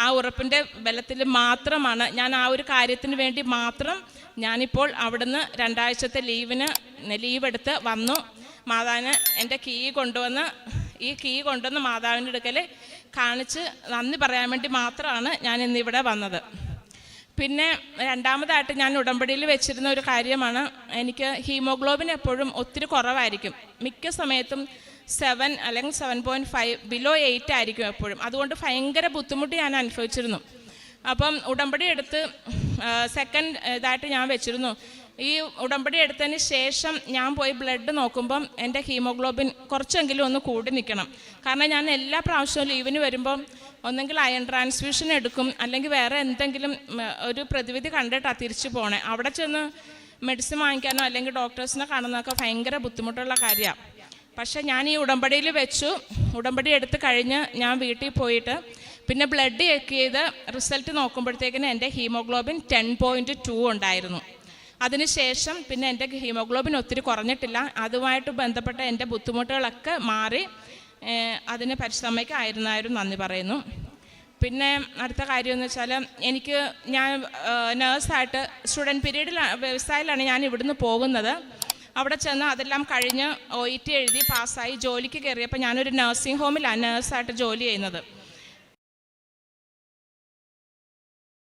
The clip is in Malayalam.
ആ ഉറപ്പിൻ്റെ ബലത്തിൽ മാത്രമാണ് ഞാൻ ആ ഒരു കാര്യത്തിന് വേണ്ടി മാത്രം ഞാനിപ്പോൾ അവിടുന്ന് 2 ആഴ്ചത്തെ ലീവ് എടുത്ത് വന്നു. മാതാവിന് എൻ്റെ ഈ കീ കൊണ്ടുവന്ന് മാതാവിൻ്റെ അടുക്കൽ കാണിച്ച് നന്ദി പറയാൻ വേണ്ടി മാത്രമാണ് ഞാൻ ഇന്നിവിടെ വന്നത്. പിന്നെ രണ്ടാമതായിട്ട് ഞാൻ ഉടമ്പടിയിൽ വെച്ചിരുന്ന ഒരു കാര്യമാണ്, എനിക്ക് ഹീമോഗ്ലോബിൻ എപ്പോഴും ഒത്തിരി കുറവായിരിക്കും. മിക്ക സമയത്തും 7 അല്ലെങ്കിൽ 7.5 ബിലോ 8 ആയിരിക്കും എപ്പോഴും. അതുകൊണ്ട് ഭയങ്കര ബുദ്ധിമുട്ട് ഞാൻ അനുഭവിച്ചിരുന്നു. അപ്പം ഉടമ്പടി എടുത്ത് സെക്കൻഡ് ഇതായിട്ട് ഞാൻ വെച്ചിരുന്നു. ഈ ഉടമ്പടി എടുത്തതിന് ശേഷം ഞാൻ പോയി ബ്ലഡ് നോക്കുമ്പം എൻ്റെ ഹീമോഗ്ലോബിൻ കുറച്ചെങ്കിലും ഒന്ന് കൂടി നിൽക്കണം. കാരണം ഞാൻ എല്ലാ പ്രാവശ്യവും ലീവിന് വരുമ്പം ഒന്നെങ്കിൽ അയൺ ട്രാൻസ്ഫ്യൂഷൻ എടുക്കും, അല്ലെങ്കിൽ വേറെ എന്തെങ്കിലും ഒരു പ്രതിവിധി കണ്ടിട്ടാണ് തിരിച്ചു പോണേ. അവിടെ ചെന്ന് മെഡിസിൻ വാങ്ങിക്കാനോ അല്ലെങ്കിൽ ഡോക്ടേഴ്സിനെ കാണുന്നതൊക്കെ ഭയങ്കര ബുദ്ധിമുട്ടുള്ള കാര്യമാണ്. പക്ഷേ ഞാൻ ഈ ഉടമ്പടിയിൽ വെച്ചു. ഉടമ്പടി എടുത്ത് കഴിഞ്ഞ് ഞാൻ വീട്ടിൽ പോയിട്ട് പിന്നെ ബ്ലഡ് ചെക്ക് ചെയ്ത് റിസൾട്ട് നോക്കുമ്പോഴത്തേക്കിന് എൻ്റെ ഹീമോഗ്ലോബിൻ 10.2 ഉണ്ടായിരുന്നു. അതിനുശേഷം പിന്നെ എൻ്റെ ഹീമോഗ്ലോബിൻ ഒത്തിരി കുറഞ്ഞിട്ടില്ല. അതുമായിട്ട് ബന്ധപ്പെട്ട എൻ്റെ ബുദ്ധിമുട്ടുകളൊക്കെ മാറി. അതിന് പരിശ്രമയ്ക്ക് ആയിരുന്നായിരുന്നു നന്ദി പറയുന്നു. പിന്നെ അടുത്ത കാര്യമെന്ന് വെച്ചാൽ ഞാൻ നേഴ്സായിട്ട് സ്റ്റുഡൻറ്റ് പീരീഡിൽ വ്യവസായത്തിലാണ് ഞാൻ ഇവിടുന്ന് പോകുന്നത്. അവിടെ ചെന്ന് അതെല്ലാം കഴിഞ്ഞ് OET എഴുതി പാസ്സായി ജോലിക്ക് കയറിയപ്പോൾ ഞാനൊരു നഴ്സിംഗ് ഹോമിലാണ് നേഴ്സായിട്ട് ജോലി ചെയ്യുന്നത്.